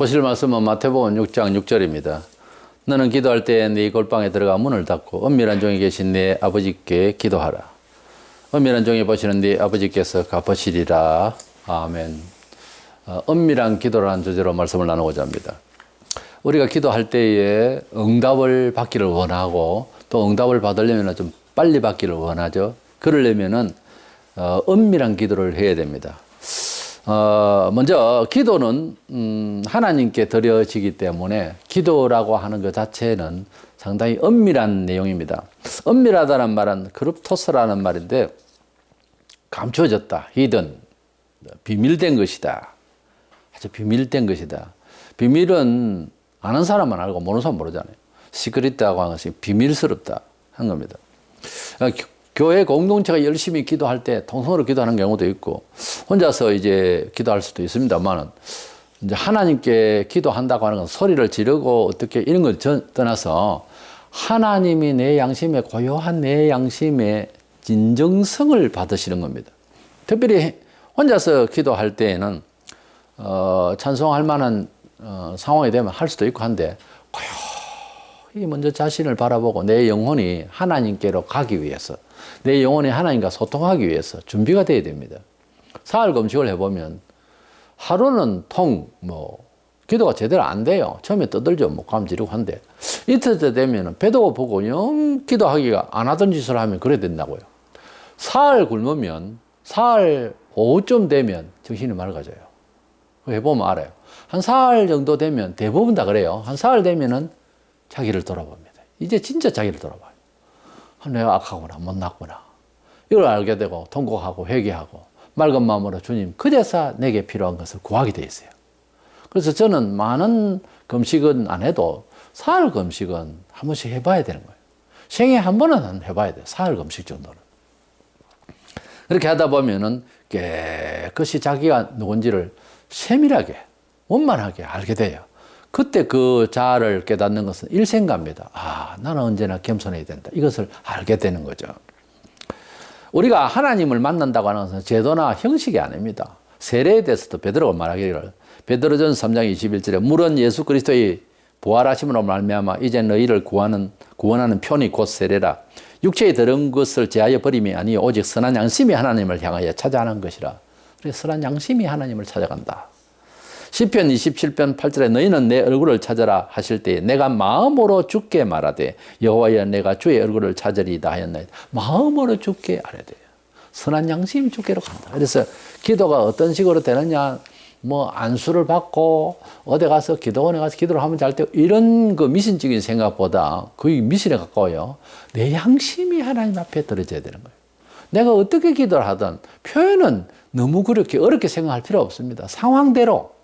보실 말씀은 마태복음 6장 6절입니다. 너는 기도할 때 네 골방에 들어가 문을 닫고 은밀한 종이 계신 네 아버지께 기도하라. 은밀한 종이 보시는 네 아버지께서 갚으시리라. 아멘. 은밀한 기도라는 주제로 말씀을 나누고자 합니다. 우리가 기도할 때에 응답을 받기를 원하고 또 응답을 받으려면 좀 빨리 받기를 원하죠. 그러려면은 은밀한 기도를 해야 됩니다. 먼저 기도는 하나님께 드려지기 때문에 기도라고 하는 것 자체는 상당히 은밀한 내용입니다. 은밀하다는 말은 크립토스라는 말인데 감춰졌다, 히든, 비밀된 것이다. 아주 비밀된 것이다. 비밀은 아는 사람만 알고 모르는 사람 모르잖아요. 시크릿하고 하는 것이 비밀스럽다 한 겁니다. 교회 공동체가 열심히 기도할 때 통성으로 기도하는 경우도 있고 혼자서 이제 기도할 수도 있습니다만은 이제 하나님께 기도한다고 하는 건 소리를 지르고 어떻게 이런 걸 떠나서 하나님이 내 양심에 고요한 내 양심의 진정성을 받으시는 겁니다. 특별히 혼자서 기도할 때에는 찬송할 만한 상황이 되면 할 수도 있고 한데 고요히 먼저 자신을 바라보고 내 영혼이 하나님께로 가기 위해서 내 영혼이 하나님과 소통하기 위해서 준비가 돼야 됩니다. 사흘 금식을 해보면 하루는 기도가 제대로 안 돼요. 처음에 떠들죠. 감지르고 한데 이틀째 되면 배도 고프고 영 기도하기가 안 하던 짓을 하면 그래 된다고요. 사흘 굶으면 사흘 오후쯤 되면 정신이 맑아져요. 해보면 알아요. 한 사흘 정도 되면 대부분 다 그래요. 한 사흘 되면은 자기를 돌아봅니다. 이제 진짜 자기를 돌아봐요. 내가 악하구나, 못났구나. 이걸 알게 되고 통곡하고 회개하고 맑은 마음으로 주님 그제서 내게 필요한 것을 구하게 돼 있어요. 그래서 저는 많은 금식은 안 해도 사흘 금식은 한 번씩 해봐야 되는 거예요. 생애 한 번은 해봐야 돼요. 사흘 금식 정도는. 그렇게 하다 보면은 깨끗이 자기가 누군지를 세밀하게 원만하게 알게 돼요. 그때 그 자아를 깨닫는 것은 일생가입니다. 나는 언제나 겸손해야 된다. 이것을 알게 되는 거죠. 우리가 하나님을 만난다고 하는 것은 제도나 형식이 아닙니다. 세례에 대해서도 베드로가 말하기를 베드로전서 3장 21절에 물은 예수 그리스도의 부활하심으로 말미암아 이제 너희를 구원하는 편이 곧 세례라. 육체에 들은 것을 제하여 버림이 아니요 오직 선한 양심이 하나님을 향하여 찾아가는 것이라. 그래서 선한 양심이 하나님을 찾아간다. 시편 27편 8절에 너희는 내 얼굴을 찾아라 하실 때에 내가 마음으로 주께 말하되 여호와여 내가 주의 얼굴을 찾으리이다 하였나이다. 마음으로 주께 알아야 돼요. 선한 양심이 주께로 간다. 그래서 기도가 어떤 식으로 되느냐, 안수를 받고 어디 가서 기도원에 가서 기도를 하면 잘 되고 이런 그 미신적인 생각보다 거의 미신에 가까워요. 내 양심이 하나님 앞에 들어져야 되는 거예요. 내가 어떻게 기도를 하든 표현은 너무 그렇게 어렵게 생각할 필요 없습니다. 상황대로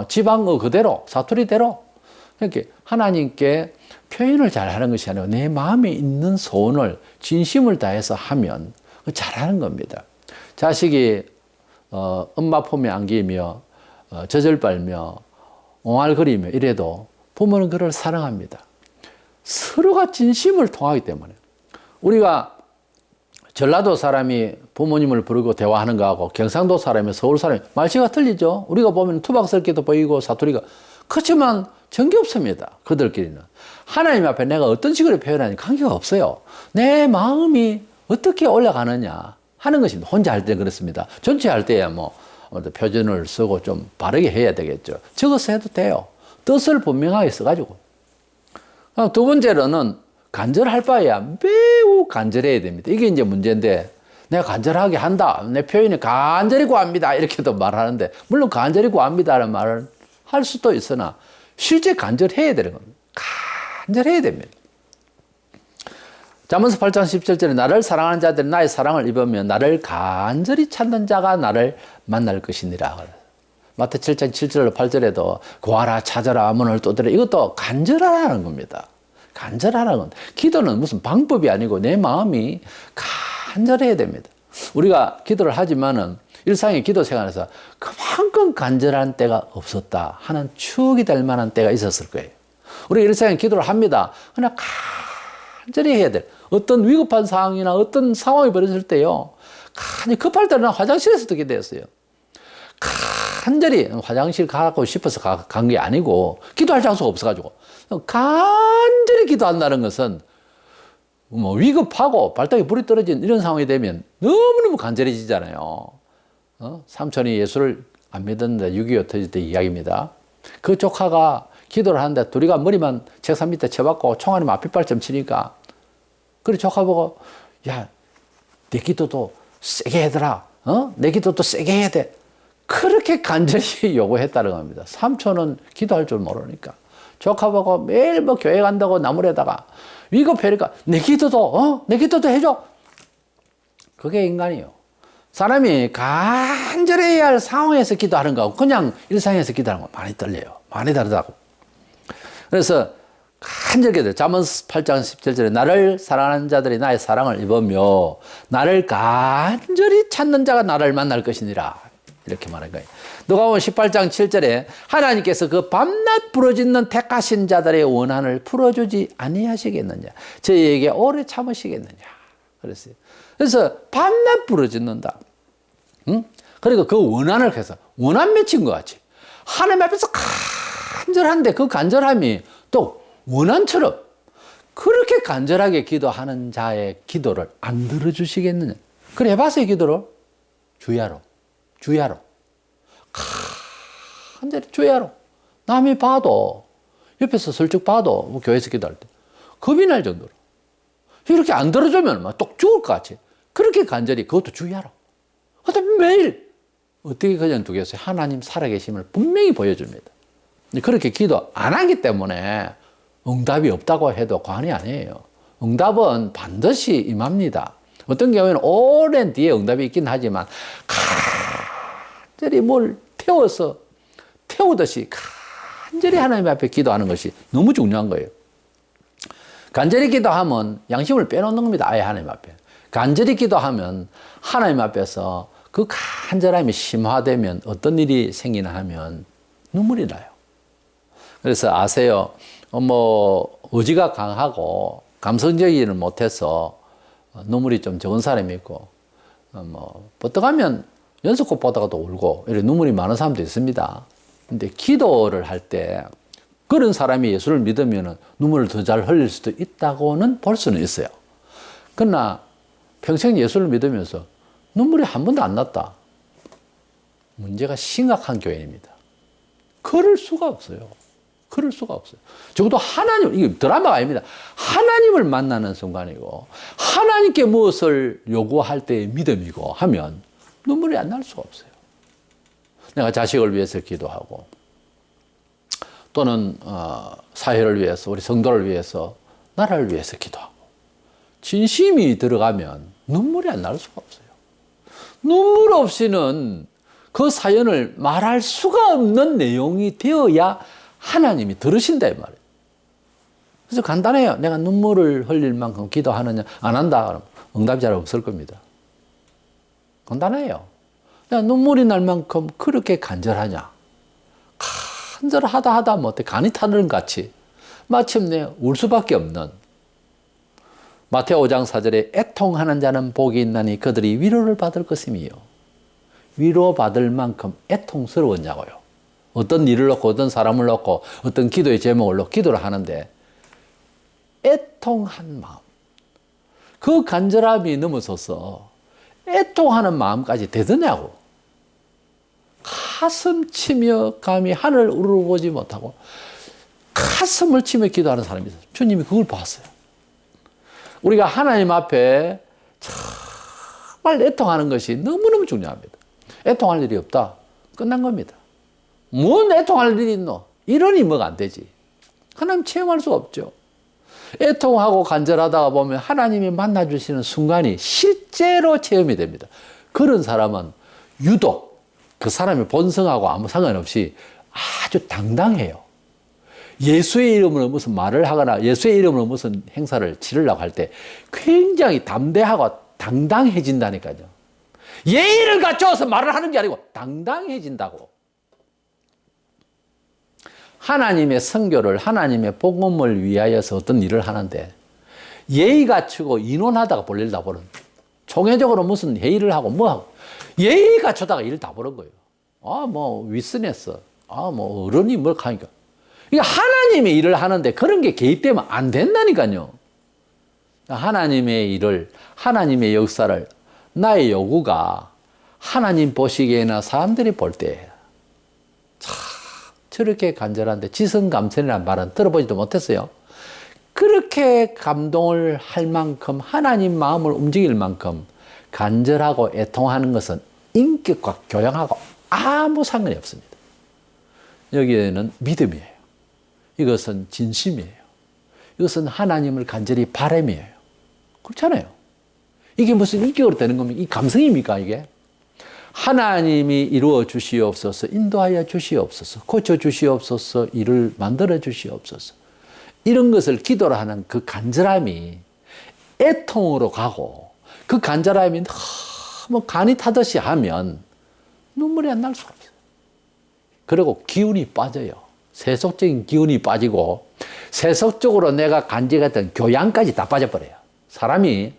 지방어 그대로 사투리대로 이렇게 하나님께 표현을 잘하는 것이 아니고 내 마음에 있는 소원을 진심을 다해서 하면 잘하는 겁니다. 자식이 엄마 품에 안기며 젖을 빨며 옹알거리며 이래도 부모는 그를 사랑합니다. 서로가 진심을 통하기 때문에 우리가 전라도 사람이 부모님을 부르고 대화하는 거하고 경상도 사람이 서울 사람이 말씨가 틀리죠. 우리가 보면 투박스럽게도 보이고 사투리가 그렇지만 정겹습니다. 그들끼리는. 하나님 앞에 내가 어떤 식으로 표현하니 관계가 없어요. 내 마음이 어떻게 올라가느냐 하는 것입니다. 혼자 할 때 그렇습니다. 전체 할 때야 표준을 쓰고 좀 바르게 해야 되겠죠. 적어서 해도 돼요. 뜻을 분명하게 써가지고. 두 번째로는 간절할 바에야 매우 간절해야 됩니다. 이게 이제 문제인데 내가 간절하게 한다. 내 표현이 간절히 구합니다. 이렇게도 말하는데 물론 간절히 구합니다라는 말을 할 수도 있으나 실제 간절해야 되는 겁니다. 간절해야 됩니다. 잠언서 8장 17절에 나를 사랑하는 자들이 나의 사랑을 입으면 나를 간절히 찾는 자가 나를 만날 것이니라. 마태 7장 7절로 8절에도 구하라 찾아라 문을 두드려 이것도 간절하라는 겁니다. 간절하라는 건 기도는 무슨 방법이 아니고 내 마음이 간절해야 됩니다. 우리가 기도를 하지만은 일상의 기도 생활에서 그만큼 간절한 때가 없었다 하는 추억이 될 만한 때가 있었을 거예요. 우리 일상의 기도를 합니다. 그러나 간절히 해야 돼. 어떤 위급한 상황이나 어떤 상황이 벌어질 때요. 급할 때는 화장실에서 듣게 되었어요. 간절히 화장실 가고 싶어서 간 게 아니고 기도할 장소가 없어가지고 간절히 기도한다는 것은 뭐 위급하고 발등에 불이 떨어진 이런 상황이 되면 너무너무 간절해지잖아요. 삼촌이 예수를 안 믿었는데 6.25 터질 때 이야기입니다. 그 조카가 기도를 하는데 둘이가 머리만 책상 밑에 쳐박고 총 아니면 앞뒷발점 치니까 그래 조카 보고 야, 내 기도도 세게 해더라. 내 기도도 세게 해야 돼. 그렇게 간절히 요구했다는 겁니다. 삼촌은 기도할 줄 모르니까. 조카 보고 매일 뭐 교회 간다고 나무래다가 위급하니까 내 기도도 해줘. 그게 인간이요. 사람이 간절해야 할 상황에서 기도하는 거하고 그냥 일상에서 기도하는 거 많이 떨려요. 많이 다르다고. 그래서 간절히 기도해요. 잠언스 8장 17절에 나를 사랑하는 자들이 나의 사랑을 입으며 나를 간절히 찾는 자가 나를 만날 것이니라. 이렇게 말한 거예요. 누가복음 18장 7절에 하나님께서 그 밤낮 부르짖는 택하신 자들의 원한을 풀어주지 아니하시겠느냐. 저희에게 오래 참으시겠느냐. 그랬어요. 그래서 밤낮 부르짖는다. 그리고 그 원한을 해서 원한 맺힌 것 같이 하나님 앞에서 간절한데 그 간절함이 또 원한처럼 그렇게 간절하게 기도하는 자의 기도를 안 들어주시겠느냐. 그래 해봤어요. 기도를 주야로 간절히 주야로. 남이 봐도 옆에서 슬쩍 봐도 뭐 교회에서 기도할 때 겁이 날 정도로 이렇게 안 들어주면 막 똑 죽을 것 같이 그렇게 간절히 그것도 주야로. 그런데 매일 어떻게 그냥 두겠어요? 하나님 살아계심을 분명히 보여줍니다. 그렇게 기도 안 하기 때문에 응답이 없다고 해도 과언이 아니에요. 응답은 반드시 임합니다. 어떤 경우에는 오랜 뒤에 응답이 있긴 하지만 간절히 뭘 태우듯이 간절히 하나님 앞에 기도하는 것이 너무 중요한 거예요. 간절히 기도하면 양심을 빼놓는 겁니다. 아예 하나님 앞에. 간절히 기도하면 하나님 앞에서 그 간절함이 심화되면 어떤 일이 생기나 하면 눈물이 나요. 그래서 아세요. 의지가 강하고 감성적이지는 못해서 눈물이 좀 적은 사람이 있고, 버떡하면 연속곡 보다가도 울고, 이렇게 눈물이 많은 사람도 있습니다. 근데 기도를 할 때 그런 사람이 예수를 믿으면 눈물을 더 잘 흘릴 수도 있다고는 볼 수는 있어요. 그러나 평생 예수를 믿으면서 눈물이 한 번도 안 났다. 문제가 심각한 교회입니다. 그럴 수가 없어요. 적어도 하나님, 이게 드라마가 아닙니다. 하나님을 만나는 순간이고, 하나님께 무엇을 요구할 때의 믿음이고 하면 눈물이 안 날 수가 없어요. 내가 자식을 위해서 기도하고, 또는 사회를 위해서, 우리 성도를 위해서, 나라를 위해서 기도하고, 진심이 들어가면 눈물이 안 날 수가 없어요. 눈물 없이는 그 사연을 말할 수가 없는 내용이 되어야 하나님이 들으신다 이 말이에요. 그래서 간단해요. 내가 눈물을 흘릴 만큼 기도하느냐 안 한다 그러면 응답이 잘 없을 겁니다. 간단해요. 내가 눈물이 날 만큼 그렇게 간절하냐. 간절하다 못해 간이 타는 같이 마침내 울 수밖에 없는 마태오 5장 4절에 애통하는 자는 복이 있나니 그들이 위로를 받을 것임이요. 위로받을 만큼 애통스러웠냐고요. 어떤 일을 놓고 어떤 사람을 놓고 어떤 기도의 제목을 놓고 기도를 하는데 애통한 마음, 그 간절함이 넘어서서 애통하는 마음까지 되더냐고. 가슴 치며 감히 하늘을 우러보지 못하고 가슴을 치며 기도하는 사람이 있어요. 주님이 그걸 봤어요. 우리가 하나님 앞에 정말 애통하는 것이 너무너무 중요합니다. 애통할 일이 없다. 끝난 겁니다. 뭔 애통할 일이 있노? 이러니 뭐가 안 되지. 하나님 체험할 수 없죠. 애통하고 간절하다가 보면 하나님이 만나주시는 순간이 실제로 체험이 됩니다. 그런 사람은 유독 그 사람의 본성하고 아무 상관없이 아주 당당해요. 예수의 이름으로 무슨 말을 하거나 예수의 이름으로 무슨 행사를 치르려고 할 때 굉장히 담대하고 당당해진다니까요. 예의를 갖춰서 말을 하는 게 아니고 당당해진다고. 하나님의 선교를, 하나님의 복음을 위하여서 어떤 일을 하는데 예의 갖추고 인원하다가 볼일 다 보는, 총회적으로 무슨 회의를 하고 뭐 하고 예의 갖추다가 일 다 보는 거예요. 뭐 위스네스, 뭐 어른이 뭘 하니까. 이게 하나님의 일을 하는데 그런 게 개입되면 안 된다니까요. 하나님의 일을, 하나님의 역사를, 나의 요구가 하나님 보시기에나 사람들이 볼 때, 참, 저렇게 간절한데, 지성감선이라는 말은 들어보지도 못했어요. 그렇게 감동을 할 만큼, 하나님 마음을 움직일 만큼 간절하고 애통하는 것은 인격과 교양하고 아무 상관이 없습니다. 여기에는 믿음이에요. 이것은 진심이에요. 이것은 하나님을 간절히 바람이에요. 그렇잖아요. 이게 무슨 인격으로 되는 겁니까? 이 감성입니까, 이게? 하나님이 이루어 주시옵소서, 인도하여 주시옵소서, 고쳐 주시옵소서, 일을 만들어 주시옵소서. 이런 것을 기도로 하는 그 간절함이 애통으로 가고, 그 간절함이 너무 간이 타듯이 하면 눈물이 안 날 수가 없어요. 그리고 기운이 빠져요. 세속적인 기운이 빠지고, 세속적으로 내가 간직했던 교양까지 다 빠져버려요. 사람이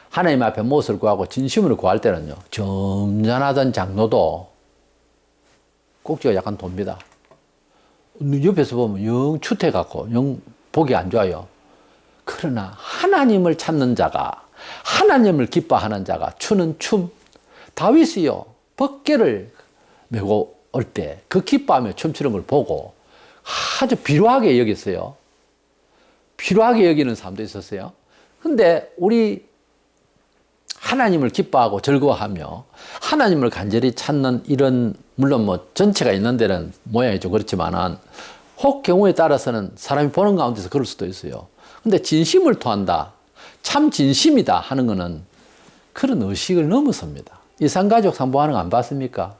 하나님 앞에 무엇을 구하고 진심으로 구할 때는요, 점잖하던 장로도 꼭지가 약간 돕니다. 옆에서 보면 영 추태갖고 영 보기 안 좋아요. 그러나 하나님을 찾는 자가, 하나님을 기뻐하는 자가 추는 춤, 다윗이요 벗개를 메고 올 때 그 기뻐하며 춤추는 걸 보고 아주 비루하게 여겼어요. 비루하게 여기는 사람도 있었어요. 근데 우리 하나님을 기뻐하고 즐거워하며 하나님을 간절히 찾는 이런, 물론 뭐 전체가 있는 데는 모양이 좀 그렇지만은 혹 경우에 따라서는 사람이 보는 가운데서 그럴 수도 있어요. 근데 진심을 토한다, 참 진심이다 하는 거는 그런 의식을 넘어섭니다. 이산가족 상봉하는 거 안 봤습니까?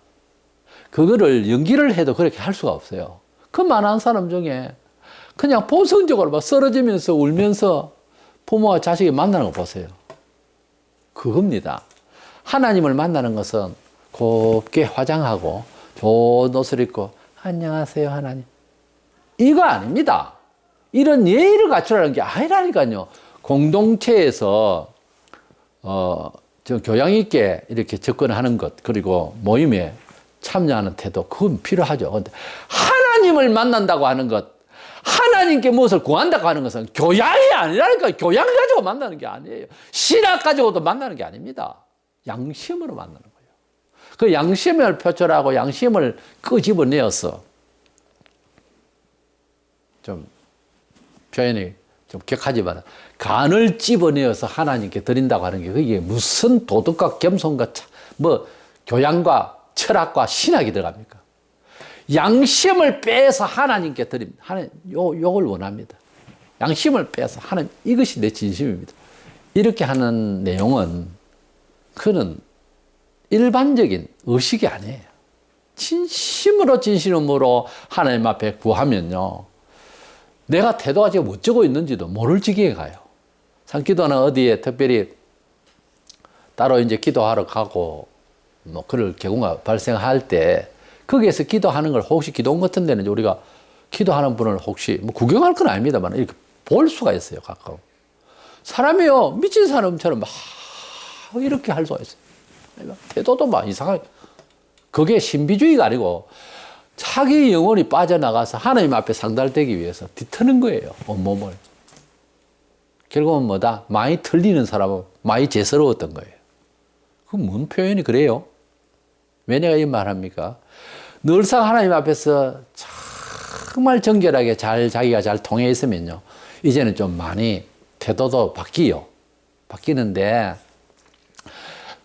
그거를 연기를 해도 그렇게 할 수가 없어요. 그 많은 사람 중에 그냥 본성적으로 막 쓰러지면서 울면서 부모와 자식이 만나는 거 보세요. 그겁니다. 하나님을 만나는 것은 곱게 화장하고 좋은 옷을 입고 안녕하세요 하나님, 이거 아닙니다. 이런 예의를 갖추라는 게 아니라니까요. 공동체에서 좀 교양 있게 이렇게 접근하는 것, 그리고 모임에 참여하는 태도, 그건 필요하죠. 근데 하나님을 만난다고 하는 것, 하나님께 무엇을 구한다고 하는 것은 교양이 아니라니까. 교양 가지고 만나는 게 아니에요. 신학 가지고도 만나는 게 아닙니다. 양심으로 만나는 거예요. 그 양심을 표출하고 양심을 끄집어내어서, 좀 표현이 좀 격하지만 간을 집어내어서 하나님께 드린다고 하는 게 그게 무슨 도덕과 겸손과 뭐 교양과 철학과 신학이 들어갑니까? 양심을 빼서 하나님께 드립니다. 하나님, 요걸 원합니다. 양심을 빼서 하나님, 이것이 내 진심입니다. 이렇게 하는 내용은 그는 일반적인 의식이 아니에요. 진심으로 진심으로 하나님 앞에 구하면요, 내가 태도가 지금 어쩌고 있는지도 모를 지경에 가요. 산기도는 어디에 특별히 따로 이제 기도하러 가고 뭐 그럴 경우가 발생할 때 거기에서 기도하는 걸 혹시 기도원 같은 데는 우리가 기도하는 분을 혹시 뭐 구경할 건 아닙니다만 이렇게 볼 수가 있어요. 가끔 사람이요 미친 사람처럼 막 이렇게 할 수가 있어요. 태도도 막 이상하게. 그게 신비주의가 아니고 자기 영혼이 빠져나가서 하나님 앞에 상달되기 위해서 뒤트는 거예요. 온몸을. 결국은 뭐다? 많이 틀리는 사람은 많이 죄스러웠던 거예요. 그 뭔 표현이 그래요? 왜 내가 이 말합니까? 늘상 하나님 앞에서 정말 정결하게 자기가 잘 통해 있으면요, 이제는 좀 많이 태도도 바뀌는데,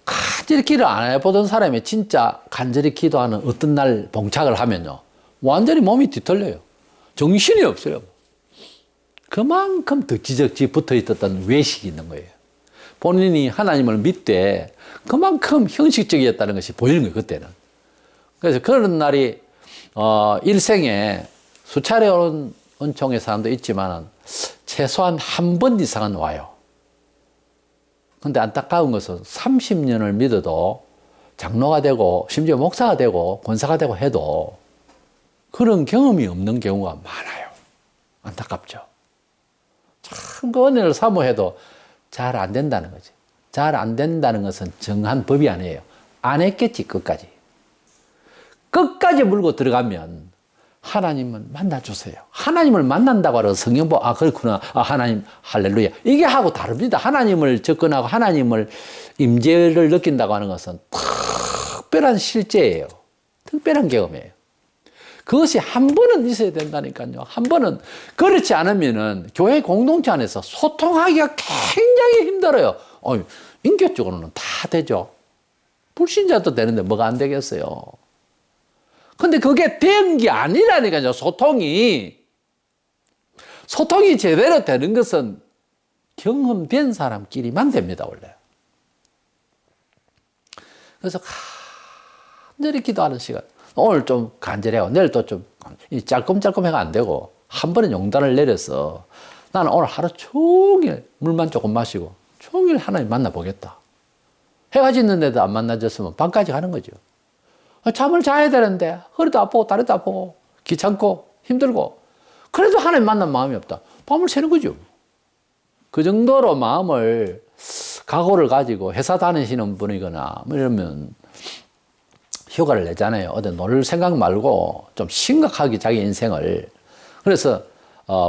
간절히 기도를 안 해보던 사람이 진짜 간절히 기도하는 어떤 날 봉착을 하면요, 완전히 몸이 뒤틀려요. 정신이 없어요. 그만큼 덕지덕지 붙어 있었던 외식이 있는 거예요. 본인이 하나님을 믿되 그만큼 형식적이었다는 것이 보이는 거예요, 그때는. 그래서 그런 날이 일생에 수차례 오는 은총의 사람도 있지만 최소한 한 번 이상은 와요. 근데 안타까운 것은 30년을 믿어도 장로가 되고 심지어 목사가 되고 권사가 되고 해도 그런 경험이 없는 경우가 많아요. 안타깝죠. 참 그 은혜를 사모해도 잘 안 된다는 거지. 잘 안 된다는 것은 정한 법이 아니에요. 안 했겠지, 끝까지. 끝까지 물고 들어가면 하나님은 만나주세요. 하나님을 만난다고 하러 성경 보고 그렇구나. 하나님 할렐루야. 이게 하고 다릅니다. 하나님을 접근하고 하나님을 임재를 느낀다고 하는 것은 특별한 실제예요. 특별한 경험이에요. 그것이 한 번은 있어야 된다니까요. 한 번은. 그렇지 않으면은 교회 공동체 안에서 소통하기가 굉장히 힘들어요. 인격적으로는 다 되죠. 불신자도 되는데 뭐가 안 되겠어요. 근데 그게 된 게 아니라니까요. 소통이 제대로 되는 것은 경험된 사람끼리만 됩니다, 원래. 그래서 간절히 기도하는 시간. 오늘 좀 간절해요. 내일 또 좀 짤끔짤끔해가 안 되고 한 번은 용단을 내려서 나는 오늘 하루 종일 물만 조금 마시고 종일 하나님 만나보겠다. 해가 짓는데도 안 만나졌으면 밤까지 가는 거죠. 잠을 자야 되는데 허리도 아프고 다리도 아프고 귀찮고 힘들고 그래도 하나님 만난 마음이 없다. 밤을 새는 거죠. 그 정도로 마음을 각오를 가지고 회사 다니시는 분이거나 뭐 이러면 휴가를 내잖아요. 어디 놀 생각 말고 좀 심각하게 자기 인생을. 그래서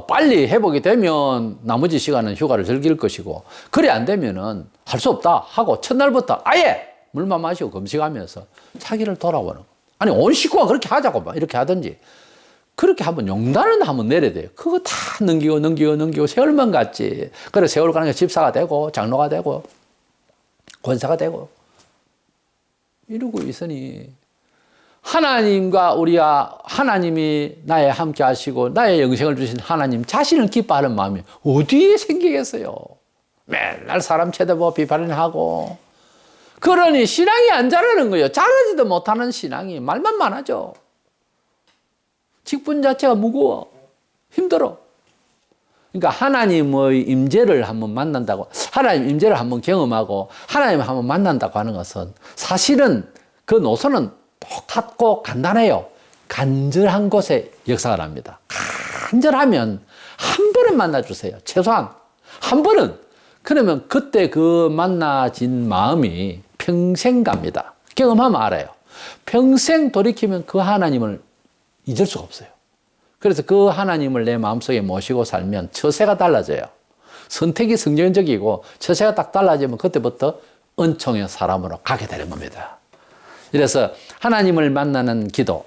빨리 회복이 되면 나머지 시간은 휴가를 즐길 것이고 그래 안 되면은 할 수 없다 하고 첫날부터 아예 물만 마시고 금식하면서 자기를 돌아보는 거. 아니 온 식구가 그렇게 하자고 막 이렇게 하든지 그렇게 한번 용단은 한번 내려야 돼요. 그거 다 넘기고 세월만 갔지. 그래 세월 가는 게 집사가 되고 장로가 되고 권사가 되고 이러고 있으니 하나님과 하나님이 나에 함께 하시고 나의 영생을 주신 하나님 자신을 기뻐하는 마음이 어디에 생기겠어요. 맨날 사람 쳐다보고 비판하고 그러니 신앙이 안 자라는 거예요. 자라지도 못하는 신앙이 말만 많아져. 직분 자체가 무거워. 힘들어. 그러니까 하나님의 임재를 한번 만난다고 하나님 임재를 한번 경험하고 하나님을 한번 만난다고 하는 것은 사실은 그 노선은 똑같고 간단해요. 간절한 곳에 역사가 납니다. 간절하면 한 번은 만나주세요. 최소한 한 번은. 그러면 그때 그 만나진 마음이 평생 갑니다. 경험하면 알아요. 평생 돌이키면 그 하나님을 잊을 수가 없어요. 그래서 그 하나님을 내 마음속에 모시고 살면 처세가 달라져요. 선택이 성경적이고 처세가 딱 달라지면 그때부터 은총의 사람으로 가게 되는 겁니다. 그래서 하나님을 만나는 기도,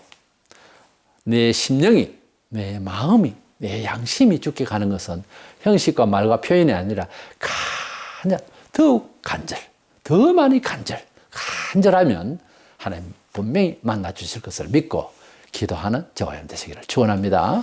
내 심령이, 내 마음이, 내 양심이 죽게 가는 것은 형식과 말과 표현이 아니라 더욱 간절, 더 많이 간절하면 하나님 분명히 만나 주실 것을 믿고 기도하는 저와 여러분 되시기를 축원합니다.